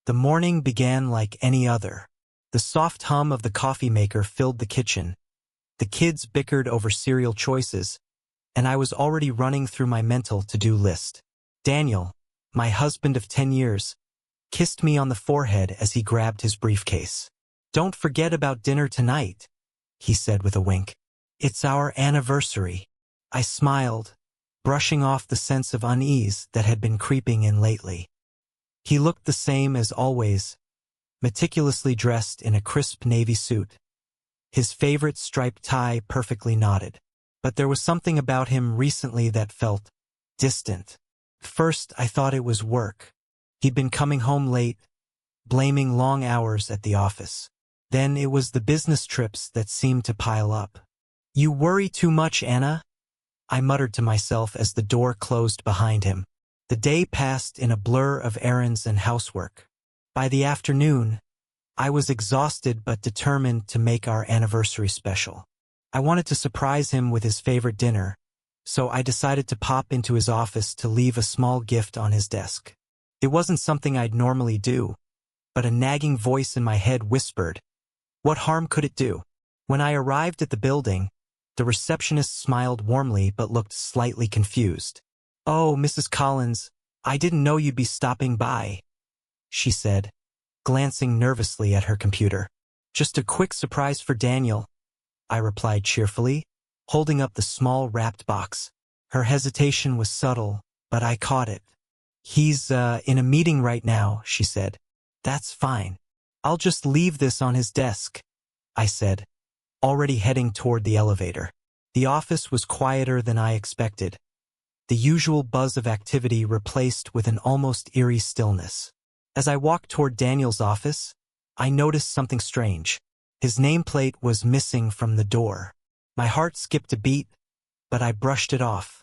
The morning began like any other. The soft hum of the coffee maker filled the kitchen. The kids bickered over cereal choices, and I was already running through my mental to-do list. Daniel, my husband of 10 years, kissed me on the forehead as he grabbed his briefcase. "Don't forget about dinner tonight," he said with a wink. "It's our anniversary." I smiled, brushing off the sense of unease that had been creeping in lately. He looked the same as always, meticulously dressed in a crisp navy suit, his favorite striped tie perfectly knotted. But there was something about him recently that felt distant. First, I thought it was work. He'd been coming home late, blaming long hours at the office. Then it was the business trips that seemed to pile up. "You worry too much, Anna," I muttered to myself as the door closed behind him. The day passed in a blur of errands and housework. By the afternoon, I was exhausted but determined to make our anniversary special. I wanted to surprise him with his favorite dinner, so I decided to pop into his office to leave a small gift on his desk. It wasn't something I'd normally do, but a nagging voice in my head whispered, "What harm could it do?" When I arrived at the building, the receptionist smiled warmly but looked slightly confused. "Oh, Mrs. Collins, I didn't know you'd be stopping by," she said, glancing nervously at her computer. "Just a quick surprise for Daniel," I replied cheerfully, holding up the small wrapped box. Her hesitation was subtle, but I caught it. "He's in a meeting right now," she said. "That's fine. I'll just leave this on his desk," I said, already heading toward the elevator. The office was quieter than I expected, the usual buzz of activity replaced with an almost eerie stillness. As I walked toward Daniel's office, I noticed something strange. His nameplate was missing from the door. My heart skipped a beat, but I brushed it off.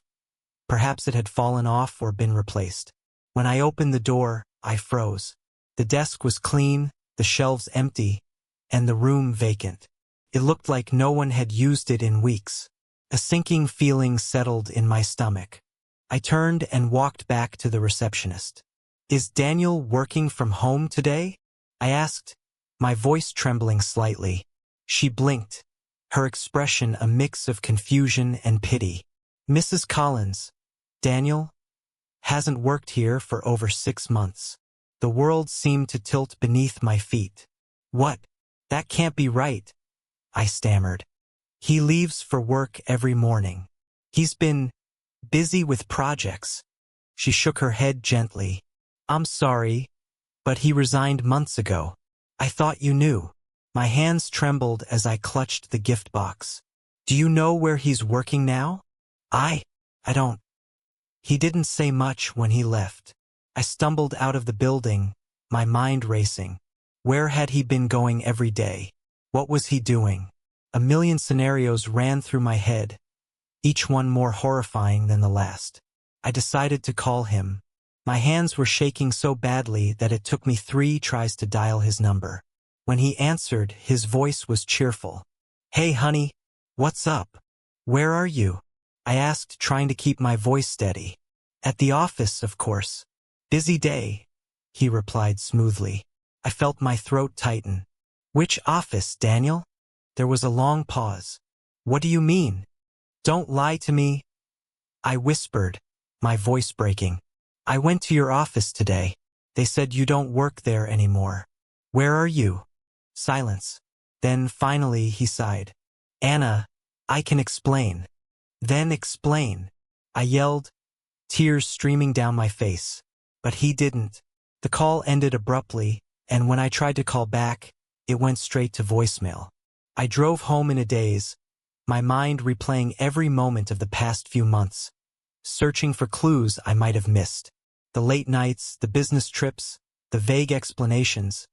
Perhaps it had fallen off or been replaced. When I opened the door, I froze. The desk was clean, the shelves empty, and the room vacant. It looked like no one had used it in weeks. A sinking feeling settled in my stomach. I turned and walked back to the receptionist. "Is Daniel working from home today?" I asked, my voice trembling slightly. She blinked, her expression a mix of confusion and pity. "Mrs. Collins, Daniel hasn't worked here for over 6 months." The world seemed to tilt beneath my feet. "What? That can't be right," I stammered. "He leaves for work every morning. He's been busy with projects." She shook her head gently. "I'm sorry, but he resigned months ago. I thought you knew." My hands trembled as I clutched the gift box. "Do you know where he's working now?" I don't." He didn't say much when he left. I stumbled out of the building, my mind racing. Where had he been going every day? What was he doing? A million scenarios ran through my head, each one more horrifying than the last. I decided to call him. My hands were shaking so badly that it took me 3 tries to dial his number. When he answered, his voice was cheerful. "Hey, honey, what's up? Where are you?" I asked, trying to keep my voice steady. "At the office, of course. Busy day," he replied smoothly. I felt my throat tighten. "Which office, Daniel?" There was a long pause. "What do you mean? Don't lie to me," I whispered, my voice breaking. "I went to your office today. They said you don't work there anymore. Where are you?" Silence. Then finally he sighed. "Anna, I can explain." "Then explain," I yelled, tears streaming down my face. But he didn't. The call ended abruptly, and when I tried to call back, it went straight to voicemail. I drove home in a daze, my mind replaying every moment of the past few months, searching for clues I might have missed. The late nights, the business trips, the vague explanations.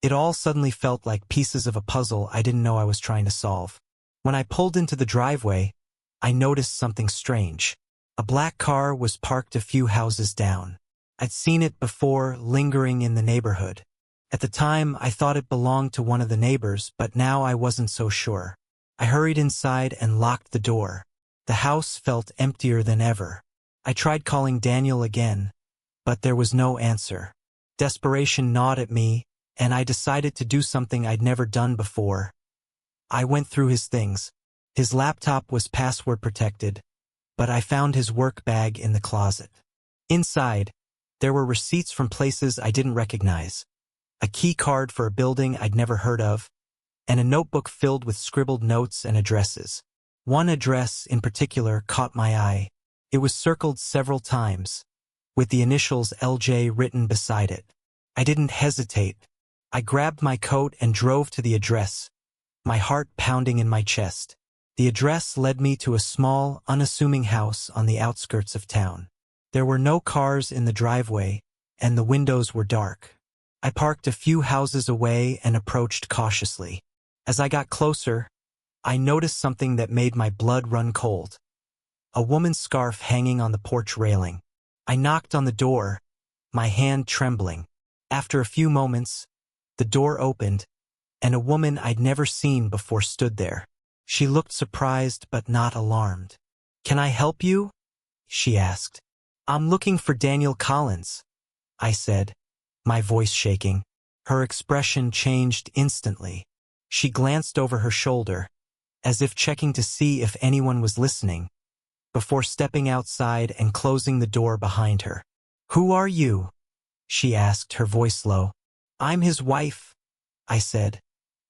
It all suddenly felt like pieces of a puzzle I didn't know I was trying to solve. When I pulled into the driveway, I noticed something strange. A black car was parked a few houses down. I'd seen it before, lingering in the neighborhood. At the time, I thought it belonged to one of the neighbors, but now I wasn't so sure. I hurried inside and locked the door. The house felt emptier than ever. I tried calling Daniel again, but there was no answer. Desperation gnawed at me, and I decided to do something I'd never done before. I went through his things. His laptop was password protected, but I found his work bag in the closet. Inside, there were receipts from places I didn't recognize, a key card for a building I'd never heard of, and a notebook filled with scribbled notes and addresses. One address in particular caught my eye. It was circled several times, with the initials LJ written beside it. I didn't hesitate. I grabbed my coat and drove to the address, my heart pounding in my chest. The address led me to a small, unassuming house on the outskirts of town. There were no cars in the driveway, and the windows were dark. I parked a few houses away and approached cautiously. As I got closer, I noticed something that made my blood run cold. A woman's scarf hanging on the porch railing. I knocked on the door, my hand trembling. After a few moments, the door opened, and a woman I'd never seen before stood there. She looked surprised but not alarmed. "Can I help you?" she asked. "I'm looking for Daniel Collins," I said, my voice shaking. Her expression changed instantly. She glanced over her shoulder, as if checking to see if anyone was listening, before stepping outside and closing the door behind her. "Who are you?" she asked, her voice low. "I'm his wife," I said,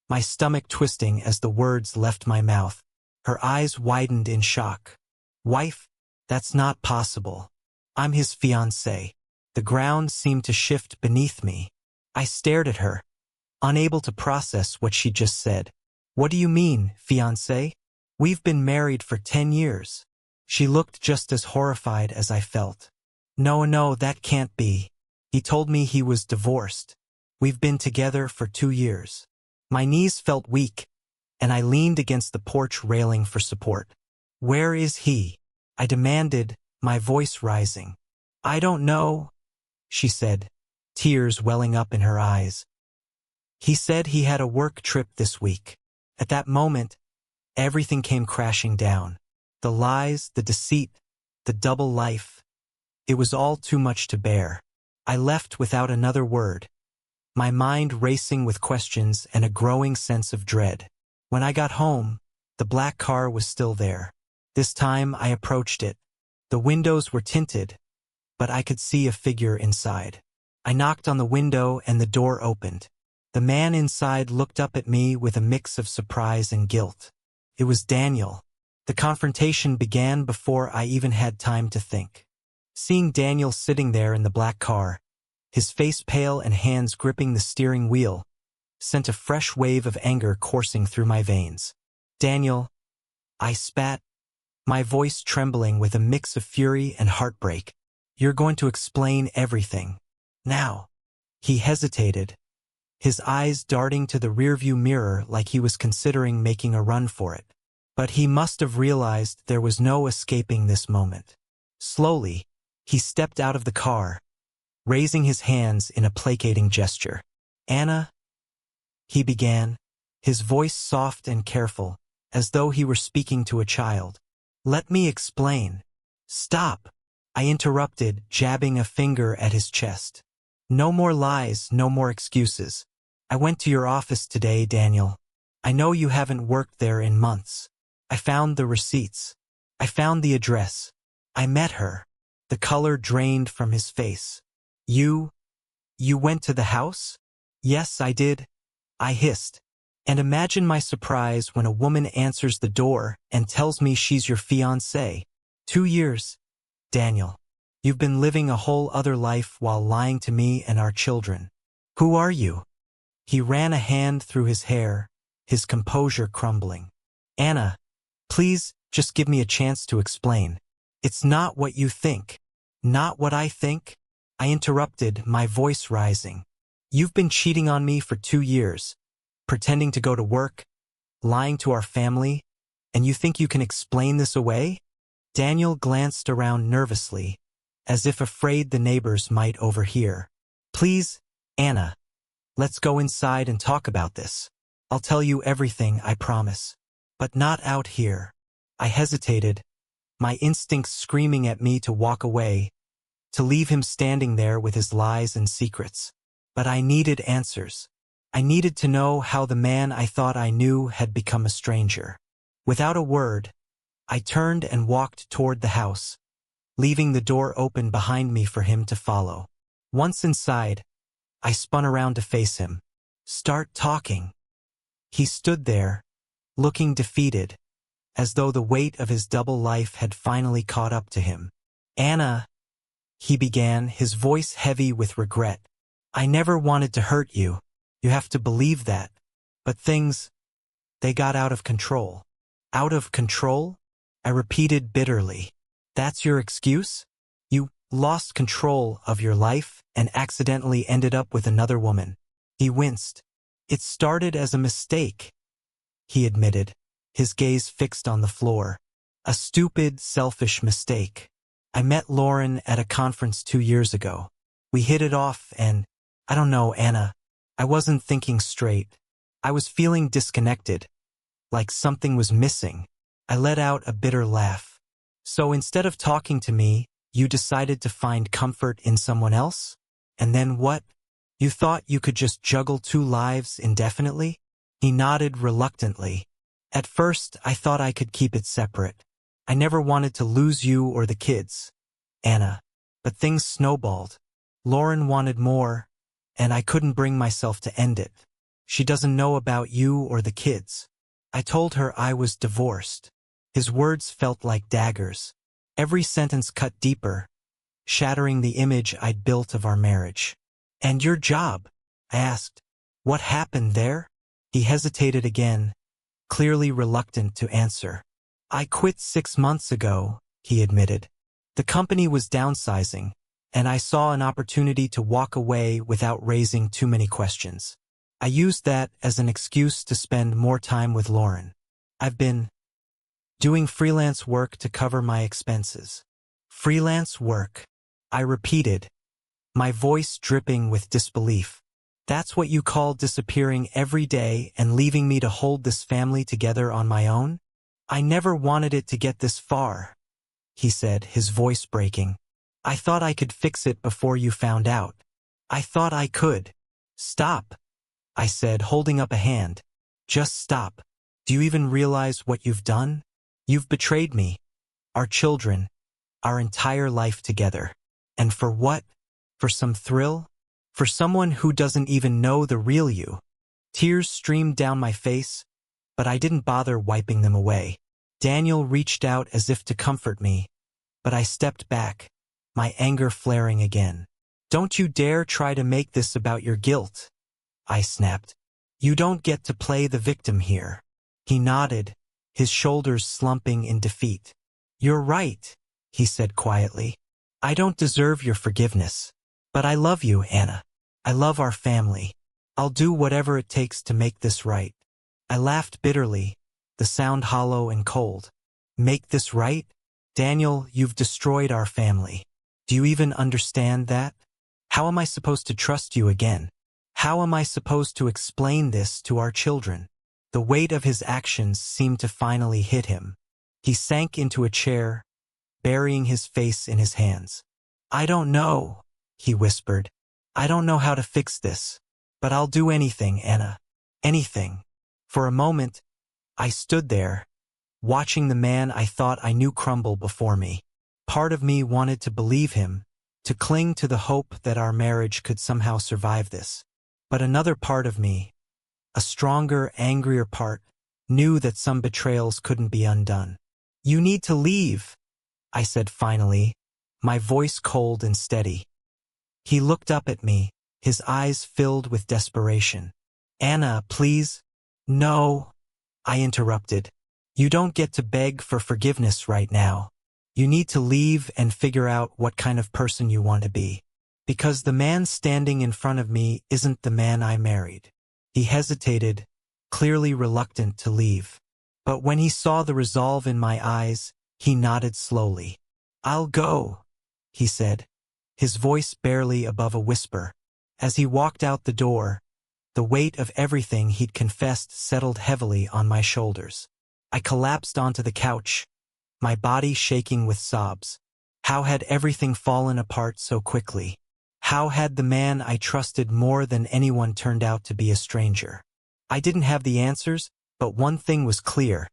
my stomach twisting as the words left my mouth. Her eyes widened in shock. "Wife? That's not possible. I'm his fiancé." The ground seemed to shift beneath me. I stared at her, unable to process what she just said. "What do you mean, fiancé? We've been married for 10 years. She looked just as horrified as I felt. No, that can't be. He told me he was divorced. We've been together for 2 years. My knees felt weak, and I leaned against the porch railing for support. "Where is he?" I demanded, my voice rising. "I don't know," she said, tears welling up in her eyes. "He said he had a work trip this week." At that moment, everything came crashing down. The lies, the deceit, the double life. It was all too much to bear. I left without another word, my mind racing with questions and a growing sense of dread. When I got home, the black car was still there. This time I approached it. The windows were tinted, but I could see a figure inside. I knocked on the window and the door opened. The man inside looked up at me with a mix of surprise and guilt. It was Daniel. The confrontation began before I even had time to think. Seeing Daniel sitting there in the black car, his face pale and hands gripping the steering wheel, sent a fresh wave of anger coursing through my veins. "Daniel," I spat, my voice trembling with a mix of fury and heartbreak. "You're going to explain everything. Now." He hesitated, his eyes darting to the rearview mirror like he was considering making a run for it. But he must have realized there was no escaping this moment. Slowly, he stepped out of the car, raising his hands in a placating gesture. "Anna," he began, his voice soft and careful, as though he were speaking to a child. "Let me explain." "Stop," I interrupted, jabbing a finger at his chest. "No more lies, no more excuses. I went to your office today, Daniel. I know you haven't worked there in months. I found the receipts. I found the address. I met her." The color drained from his face. You went to the house?" "Yes, I did," I hissed. And imagine my surprise when a woman answers the door and tells me she's your fiancé. 2 years, Daniel. You've been living a whole other life while lying to me and our children. Who are you?" He ran a hand through his hair, his composure crumbling. "Anna, please, just give me a chance to explain. It's not what you think." "Not what I think?" I interrupted, my voice rising. "You've been cheating on me for 2 years, pretending to go to work, lying to our family, and you think you can explain this away?" Daniel glanced around nervously, as if afraid the neighbors might overhear. "Please, Anna, let's go inside and talk about this. I'll tell you everything, I promise. But not out here." I hesitated, my instincts screaming at me to walk away, to leave him standing there with his lies and secrets. But I needed answers. I needed to know how the man I thought I knew had become a stranger. Without a word, I turned and walked toward the house, leaving the door open behind me for him to follow. Once inside, I spun around to face him. "Start talking." He stood there, looking defeated, as though the weight of his double life had finally caught up to him. "Anna," he began, his voice heavy with regret. "I never wanted to hurt you. You have to believe that. But things, they got out of control." "Out of control?" I repeated bitterly. "That's your excuse? You lost control of your life and accidentally ended up with another woman." He winced. "It started as a mistake," he admitted, his gaze fixed on the floor. "A stupid, selfish mistake. I met Lauren at a conference 2 years ago. We hit it off and, I don't know, Anna, I wasn't thinking straight. I was feeling disconnected, like something was missing." I let out a bitter laugh. "So instead of talking to me, you decided to find comfort in someone else? And then what? You thought you could just juggle 2 lives indefinitely?" He nodded reluctantly. "At first, I thought I could keep it separate. I never wanted to lose you or the kids, Anna. But things snowballed. Lauren wanted more, and I couldn't bring myself to end it. She doesn't know about you or the kids. I told her I was divorced." His words felt like daggers. Every sentence cut deeper, shattering the image I'd built of our marriage. "And your job?" I asked. "What happened there?" He hesitated again, clearly reluctant to answer. "I quit 6 months ago," he admitted. "The company was downsizing, and I saw an opportunity to walk away without raising too many questions. I used that as an excuse to spend more time with Lauren. I've been doing freelance work to cover my expenses." "Freelance work?" I repeated, my voice dripping with disbelief. "That's what you call disappearing every day and leaving me to hold this family together on my own?" "I never wanted it to get this far," he said, his voice breaking. "I thought I could fix it before you found out. I thought I could." "Stop," I said, holding up a hand. "Just stop. Do you even realize what you've done? You've betrayed me, our children, our entire life together. And for what? For some thrill? For someone who doesn't even know the real you." Tears streamed down my face, but I didn't bother wiping them away. Daniel reached out as if to comfort me, but I stepped back, my anger flaring again. "Don't you dare try to make this about your guilt," I snapped. "You don't get to play the victim here." He nodded, his shoulders slumping in defeat. "You're right," he said quietly. "I don't deserve your forgiveness. But I love you, Anna. I love our family. I'll do whatever it takes to make this right." I laughed bitterly, the sound hollow and cold. "Make this right? Daniel, you've destroyed our family. Do you even understand that? How am I supposed to trust you again? How am I supposed to explain this to our children?" The weight of his actions seemed to finally hit him. He sank into a chair, burying his face in his hands. "I don't know," he whispered. "I don't know how to fix this. But I'll do anything, Anna. Anything." For a moment, I stood there, watching the man I thought I knew crumble before me. Part of me wanted to believe him, to cling to the hope that our marriage could somehow survive this. But another part of me, a stronger, angrier part, knew that some betrayals couldn't be undone. "You need to leave," I said finally, my voice cold and steady. He looked up at me, his eyes filled with desperation. "Anna, please." "No," I interrupted. "You don't get to beg for forgiveness right now. You need to leave and figure out what kind of person you want to be. Because the man standing in front of me isn't the man I married." He hesitated, clearly reluctant to leave. But when he saw the resolve in my eyes, he nodded slowly. "I'll go," he said, his voice barely above a whisper. As he walked out the door, the weight of everything he'd confessed settled heavily on my shoulders. I collapsed onto the couch, my body shaking with sobs. How had everything fallen apart so quickly? How had the man I trusted more than anyone turned out to be a stranger? I didn't have the answers, but one thing was clear.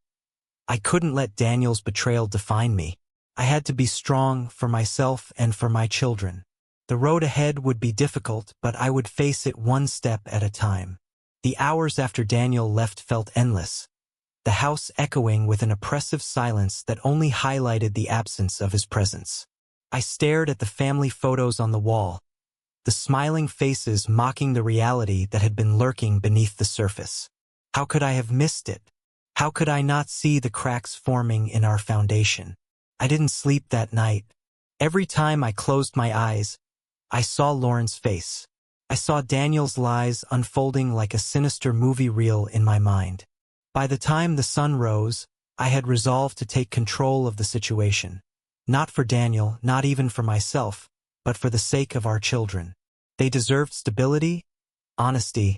I couldn't let Daniel's betrayal define me. I had to be strong for myself and for my children. The road ahead would be difficult, but I would face it one step at a time. The hours after Daniel left felt endless, the house echoing with an oppressive silence that only highlighted the absence of his presence. I stared at the family photos on the wall, the smiling faces mocking the reality that had been lurking beneath the surface. How could I have missed it? How could I not see the cracks forming in our foundation? I didn't sleep that night. Every time I closed my eyes, I saw Lauren's face. I saw Daniel's lies unfolding like a sinister movie reel in my mind. By the time the sun rose, I had resolved to take control of the situation. Not for Daniel, not even for myself, but for the sake of our children. They deserved stability, honesty,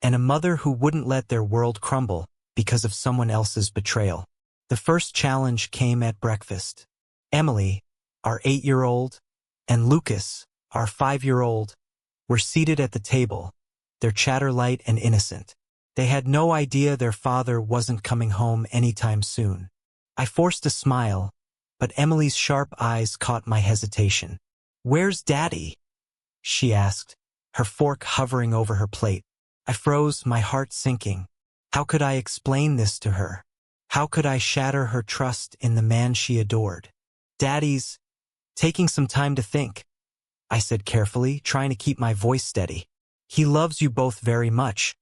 and a mother who wouldn't let their world crumble because of someone else's betrayal. The first challenge came at breakfast. Emily, our 8-year-old, and Lucas, our 5-year-old, were seated at the table, their chatter light and innocent. They had no idea their father wasn't coming home anytime soon. I forced a smile, but Emily's sharp eyes caught my hesitation. "Where's Daddy?" she asked, her fork hovering over her plate. I froze, my heart sinking. How could I explain this to her? How could I shatter her trust in the man she adored? "Daddy's taking some time to think," I said carefully, trying to keep my voice steady. "He loves you both very much,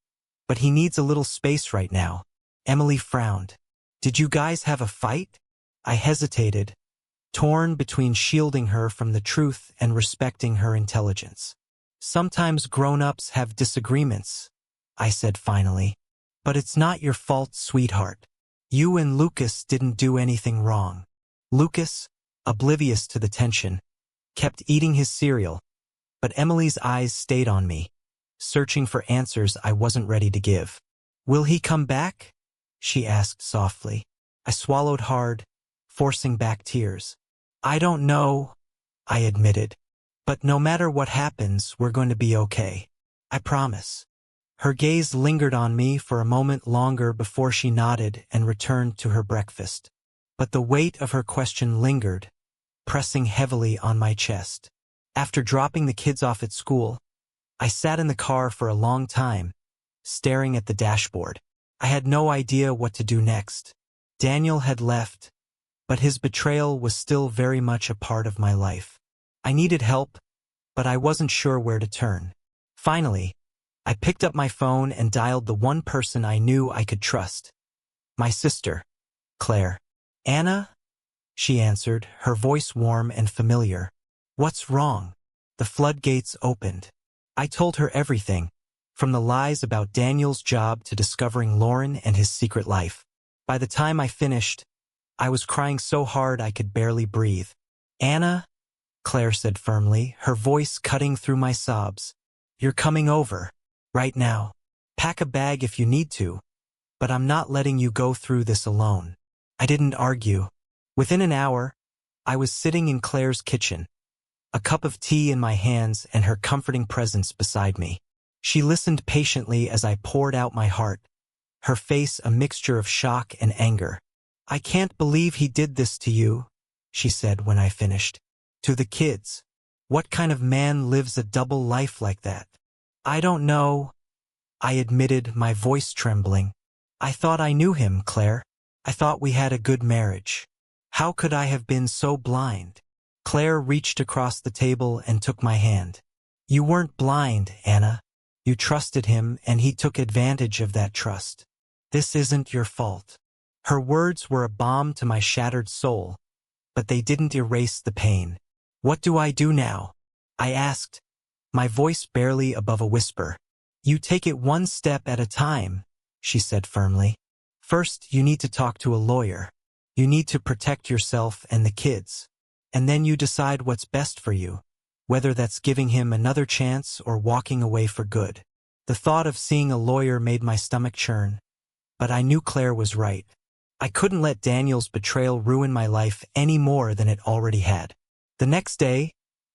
but he needs a little space right now." Emily frowned. "Did you guys have a fight?" I hesitated, torn between shielding her from the truth and respecting her intelligence. "Sometimes grown-ups have disagreements," I said finally. "But it's not your fault, sweetheart. You and Lucas didn't do anything wrong." Lucas, oblivious to the tension, kept eating his cereal, but Emily's eyes stayed on me, searching for answers I wasn't ready to give. "Will he come back?" she asked softly. I swallowed hard, forcing back tears. "I don't know," I admitted. "But no matter what happens, we're going to be okay. I promise." Her gaze lingered on me for a moment longer before she nodded and returned to her breakfast. But the weight of her question lingered, pressing heavily on my chest. After dropping the kids off at school, I sat in the car for a long time, staring at the dashboard. I had no idea what to do next. Daniel had left, but his betrayal was still very much a part of my life. I needed help, but I wasn't sure where to turn. Finally, I picked up my phone and dialed the one person I knew I could trust. My sister, Claire. "Anna?" she answered, her voice warm and familiar. "What's wrong?" The floodgates opened. I told her everything, from the lies about Daniel's job to discovering Lauren and his secret life. By the time I finished, I was crying so hard I could barely breathe. "Anna," Claire said firmly, her voice cutting through my sobs, "you're coming over. Right now. Pack a bag if you need to, but I'm not letting you go through this alone." I didn't argue. Within an hour, I was sitting in Claire's kitchen, a cup of tea in my hands and her comforting presence beside me. She listened patiently as I poured out my heart, her face a mixture of shock and anger. "I can't believe he did this to you," she said when I finished. "To the kids. What kind of man lives a double life like that?" "I don't know," I admitted, my voice trembling. "I thought I knew him, Claire. I thought we had a good marriage. How could I have been so blind?" Claire reached across the table and took my hand. "You weren't blind, Anna. You trusted him and he took advantage of that trust. This isn't your fault." Her words were a balm to my shattered soul, but they didn't erase the pain. "What do I do now?" I asked, my voice barely above a whisper. "You take it one step at a time," she said firmly. "First, you need to talk to a lawyer. You need to protect yourself and the kids. And then you decide what's best for you, whether that's giving him another chance or walking away for good." The thought of seeing a lawyer made my stomach churn, but I knew Claire was right. I couldn't let Daniel's betrayal ruin my life any more than it already had. The next day,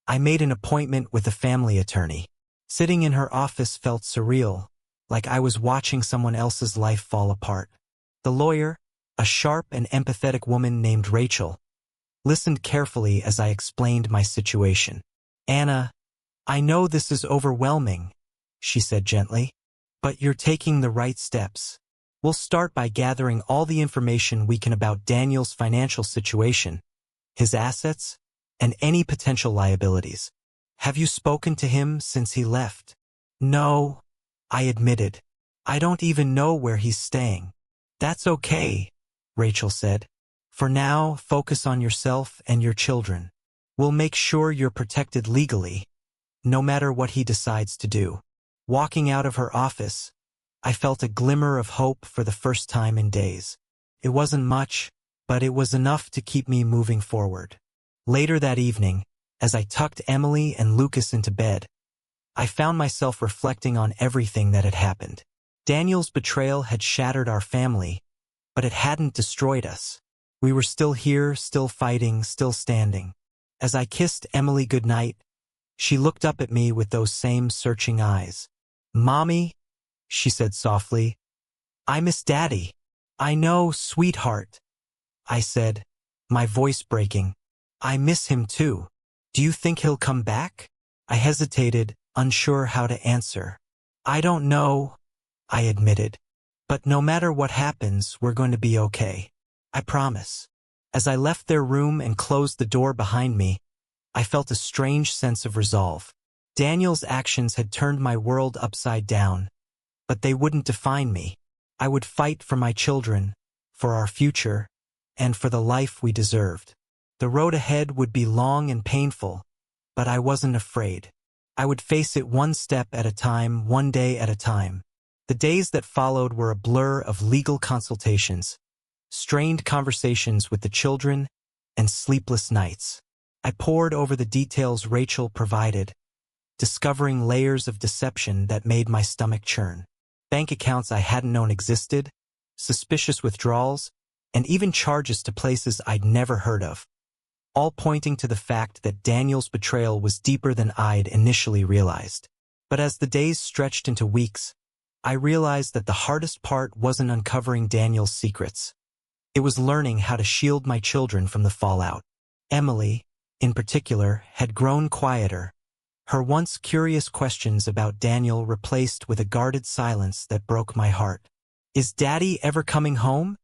I made an appointment with a family attorney. Sitting in her office felt surreal, like I was watching someone else's life fall apart. The lawyer, a sharp and empathetic woman named Rachel, listened carefully as I explained my situation. "Anna, I know this is overwhelming," she said gently, "but you're taking the right steps. We'll start by gathering all the information we can about Daniel's financial situation, his assets, and any potential liabilities. Have you spoken to him since he left?" "No," I admitted. "I don't even know where he's staying." "That's okay," Rachel said. "For now, focus on yourself and your children. We'll make sure you're protected legally, no matter what he decides to do." Walking out of her office, I felt a glimmer of hope for the first time in days. It wasn't much, but it was enough to keep me moving forward. Later that evening, as I tucked Emily and Lucas into bed, I found myself reflecting on everything that had happened. Daniel's betrayal had shattered our family, but it hadn't destroyed us. We were still here, still fighting, still standing. As I kissed Emily goodnight, she looked up at me with those same searching eyes. "Mommy," she said softly, "I miss Daddy." "I know, sweetheart," I said, my voice breaking. "I miss him too. Do you think he'll come back?" I hesitated, unsure how to answer. "I don't know," I admitted. "But no matter what happens, we're going to be okay. I promise." As I left their room and closed the door behind me, I felt a strange sense of resolve. Daniel's actions had turned my world upside down, but they wouldn't define me. I would fight for my children, for our future, and for the life we deserved. The road ahead would be long and painful, but I wasn't afraid. I would face it one step at a time, one day at a time. The days that followed were a blur of legal consultations, strained conversations with the children, and sleepless nights. I pored over the details Rachel provided, discovering layers of deception that made my stomach churn. Bank accounts I hadn't known existed, suspicious withdrawals, and even charges to places I'd never heard of, all pointing to the fact that Daniel's betrayal was deeper than I'd initially realized. But as the days stretched into weeks, I realized that the hardest part wasn't uncovering Daniel's secrets. It was learning how to shield my children from the fallout. Emily, in particular, had grown quieter, her once curious questions about Daniel replaced with a guarded silence that broke my heart. "Is Daddy ever coming home?"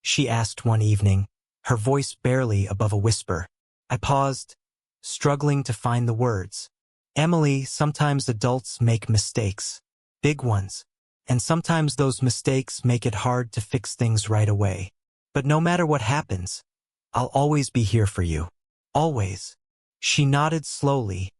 she asked one evening, her voice barely above a whisper. I paused, struggling to find the words. "Emily, sometimes adults make mistakes, big ones, and sometimes those mistakes make it hard to fix things right away. But no matter what happens, I'll always be here for you. Always." She nodded slowly,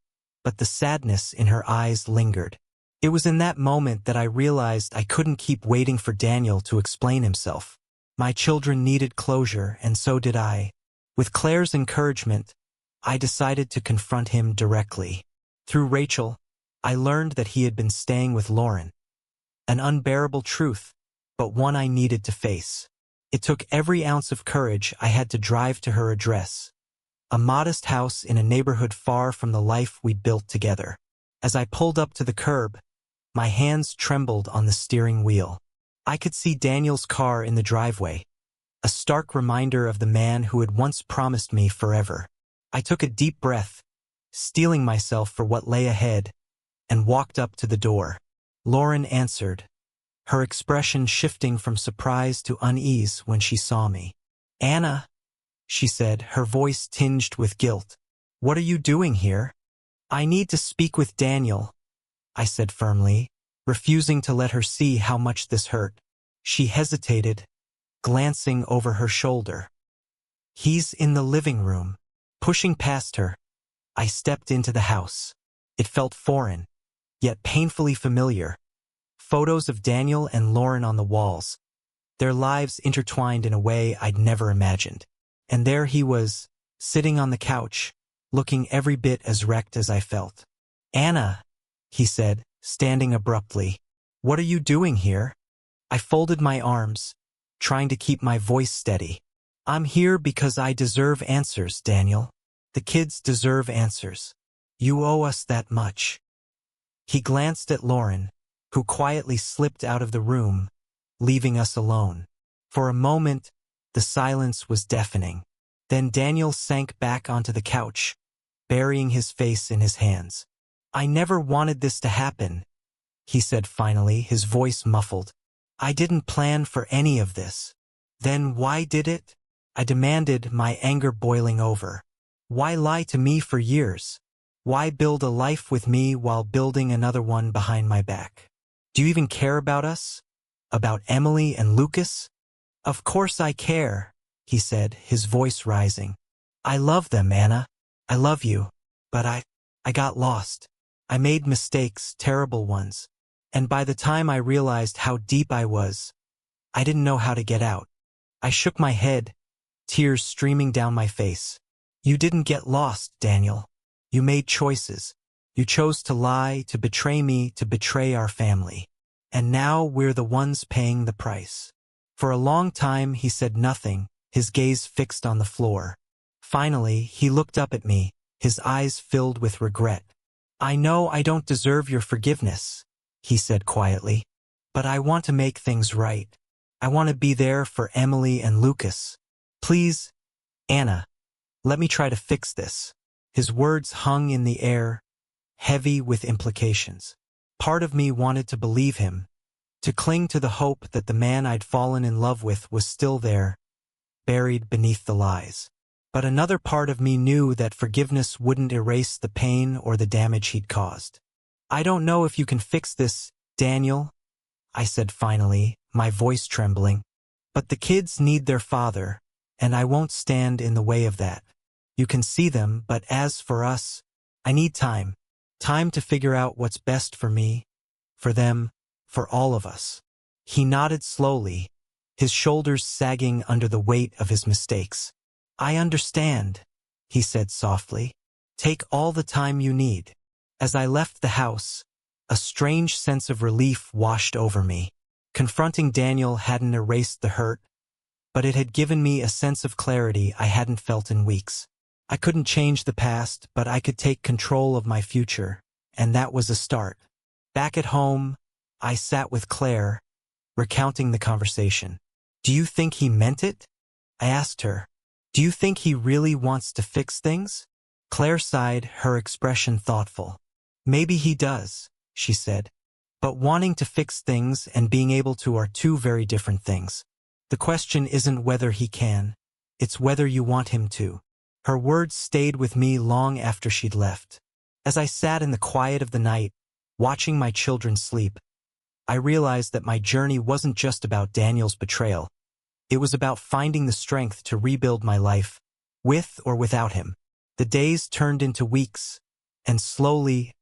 but the sadness in her eyes lingered. It was in that moment that I realized I couldn't keep waiting for Daniel to explain himself. My children needed closure, and so did I. With Claire's encouragement, I decided to confront him directly. Through Rachel, I learned that he had been staying with Lauren. An unbearable truth, but one I needed to face. It took every ounce of courage I had to drive to her address, a modest house in a neighborhood far from the life we'd built together. As I pulled up to the curb, my hands trembled on the steering wheel. I could see Daniel's car in the driveway, a stark reminder of the man who had once promised me forever. I took a deep breath, steeling myself for what lay ahead, and walked up to the door. Lauren answered, her expression shifting from surprise to unease when she saw me. "Anna," she said, her voice tinged with guilt. "What are you doing here?" "I need to speak with Daniel," I said firmly, refusing to let her see how much this hurt. She hesitated, glancing over her shoulder. "He's in the living room." Pushing past her, I stepped into the house. It felt foreign, yet painfully familiar. Photos of Daniel and Lauren on the walls, their lives intertwined in a way I'd never imagined. And there he was, sitting on the couch, looking every bit as wrecked as I felt. "Anna," he said, standing abruptly, "what are you doing here?" I folded my arms, trying to keep my voice steady. "I'm here because I deserve answers, Daniel. The kids deserve answers." You owe us that much. He glanced at Lauren, who quietly slipped out of the room, leaving us alone. For a moment, the silence was deafening. Then Daniel sank back onto the couch, burying his face in his hands. I never wanted this to happen, he said finally, his voice muffled. I didn't plan for any of this. Then why did it? I demanded, my anger boiling over. Why lie to me for years? Why build a life with me while building another one behind my back? Do you even care about us? About Emily and Lucas? Of course I care, he said, his voice rising. I love them, Anna. I love you. But I got lost. I made mistakes, terrible ones. And by the time I realized how deep I was, I didn't know how to get out. I shook my head, tears streaming down my face. You didn't get lost, Daniel. You made choices. You chose to lie, to betray me, to betray our family. And now we're the ones paying the price. For a long time he said nothing, his gaze fixed on the floor. Finally, he looked up at me, his eyes filled with regret. I know I don't deserve your forgiveness, he said quietly. But I want to make things right. I want to be there for Emily and Lucas. Please, Anna, let me try to fix this. His words hung in the air, heavy with implications. Part of me wanted to believe him, to cling to the hope that the man I'd fallen in love with was still there, buried beneath the lies. But another part of me knew that forgiveness wouldn't erase the pain or the damage he'd caused. I don't know if you can fix this, Daniel, I said finally, my voice trembling. But the kids need their father, and I won't stand in the way of that. You can see them, but as for us, I need time. Time to figure out what's best for me, for them, for all of us. He nodded slowly, his shoulders sagging under the weight of his mistakes. I understand, he said softly. Take all the time you need. As I left the house, a strange sense of relief washed over me. Confronting Daniel hadn't erased the hurt, but it had given me a sense of clarity I hadn't felt in weeks. I couldn't change the past, but I could take control of my future, and that was a start. Back at home, I sat with Claire, recounting the conversation. Do you think he meant it? I asked her. Do you think he really wants to fix things? Claire sighed, her expression thoughtful. Maybe he does, she said. But wanting to fix things and being able to are two very different things. The question isn't whether he can, it's whether you want him to. Her words stayed with me long after she'd left. As I sat in the quiet of the night, watching my children sleep, I realized that my journey wasn't just about Daniel's betrayal. It was about finding the strength to rebuild my life, with or without him. The days turned into weeks, and slowly,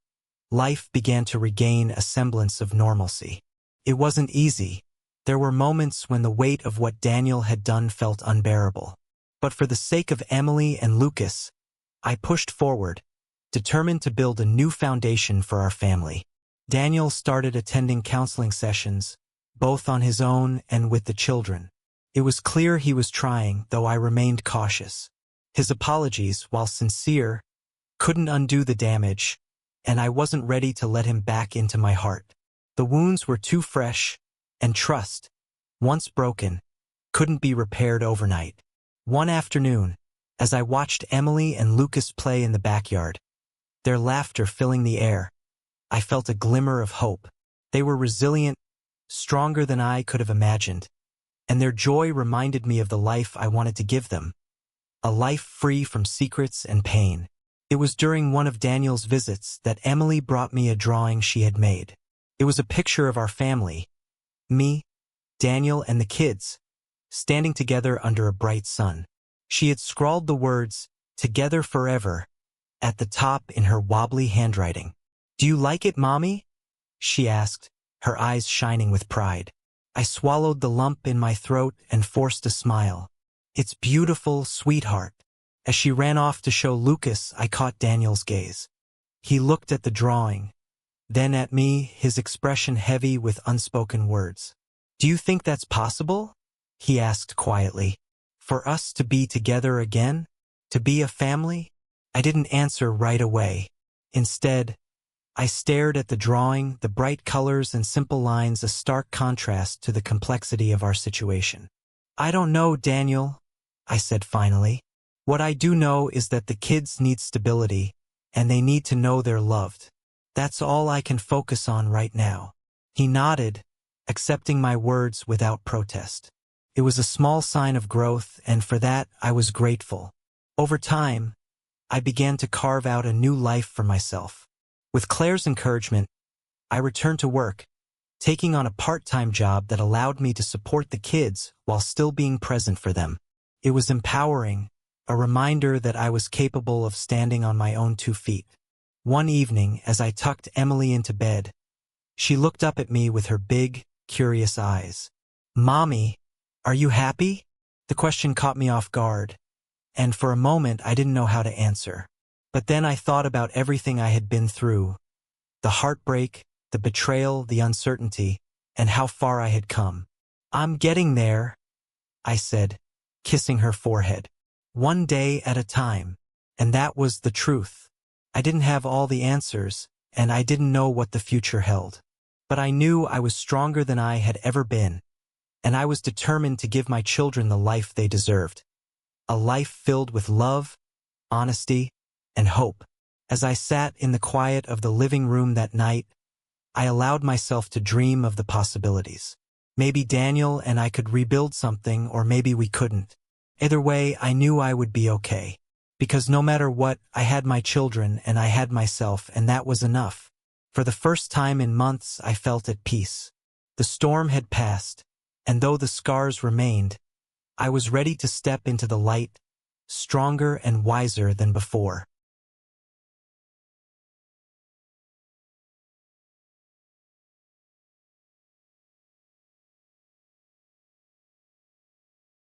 life began to regain a semblance of normalcy. It wasn't easy. There were moments when the weight of what Daniel had done felt unbearable. But for the sake of Emily and Lucas, I pushed forward, determined to build a new foundation for our family. Daniel started attending counseling sessions, both on his own and with the children. It was clear he was trying, though I remained cautious. His apologies, while sincere, couldn't undo the damage, and I wasn't ready to let him back into my heart. The wounds were too fresh, and trust, once broken, couldn't be repaired overnight. One afternoon, as I watched Emily and Lucas play in the backyard, their laughter filling the air, I felt a glimmer of hope. They were resilient, stronger than I could have imagined, and their joy reminded me of the life I wanted to give them, a life free from secrets and pain. It was during one of Daniel's visits that Emily brought me a drawing she had made. It was a picture of our family, me, Daniel, and the kids, standing together under a bright sun. She had scrawled the words, "Together forever," at the top in her wobbly handwriting. "Do you like it, Mommy?" she asked, her eyes shining with pride. I swallowed the lump in my throat and forced a smile. "It's beautiful, sweetheart." As she ran off to show Lucas, I caught Daniel's gaze. He looked at the drawing, then at me, his expression heavy with unspoken words. "Do you think that's possible?" he asked quietly. "For us to be together again? To be a family?" I didn't answer right away. Instead, I stared at the drawing, the bright colors and simple lines, a stark contrast to the complexity of our situation. "I don't know, Daniel," I said finally. "What I do know is that the kids need stability, and they need to know they're loved. That's all I can focus on right now." He nodded, accepting my words without protest. It was a small sign of growth, and for that I was grateful. Over time, I began to carve out a new life for myself. With Claire's encouragement, I returned to work, taking on a part-time job that allowed me to support the kids while still being present for them. It was empowering, a reminder that I was capable of standing on my own 2 feet. One evening, as I tucked Emily into bed, she looked up at me with her big, curious eyes. "Mommy, are you happy?" The question caught me off guard, and for a moment I didn't know how to answer. But then I thought about everything I had been through, the heartbreak, the betrayal, the uncertainty, and how far I had come. "I'm getting there," I said, kissing her forehead. "One day at a time." And that was the truth. I didn't have all the answers, and I didn't know what the future held. But I knew I was stronger than I had ever been, and I was determined to give my children the life they deserved. A life filled with love, honesty, and hope. As I sat in the quiet of the living room that night, I allowed myself to dream of the possibilities. Maybe Daniel and I could rebuild something, or maybe we couldn't. Either way, I knew I would be okay. Because no matter what, I had my children and I had myself, and that was enough. For the first time in months, I felt at peace. The storm had passed, and though the scars remained, I was ready to step into the light, stronger and wiser than before.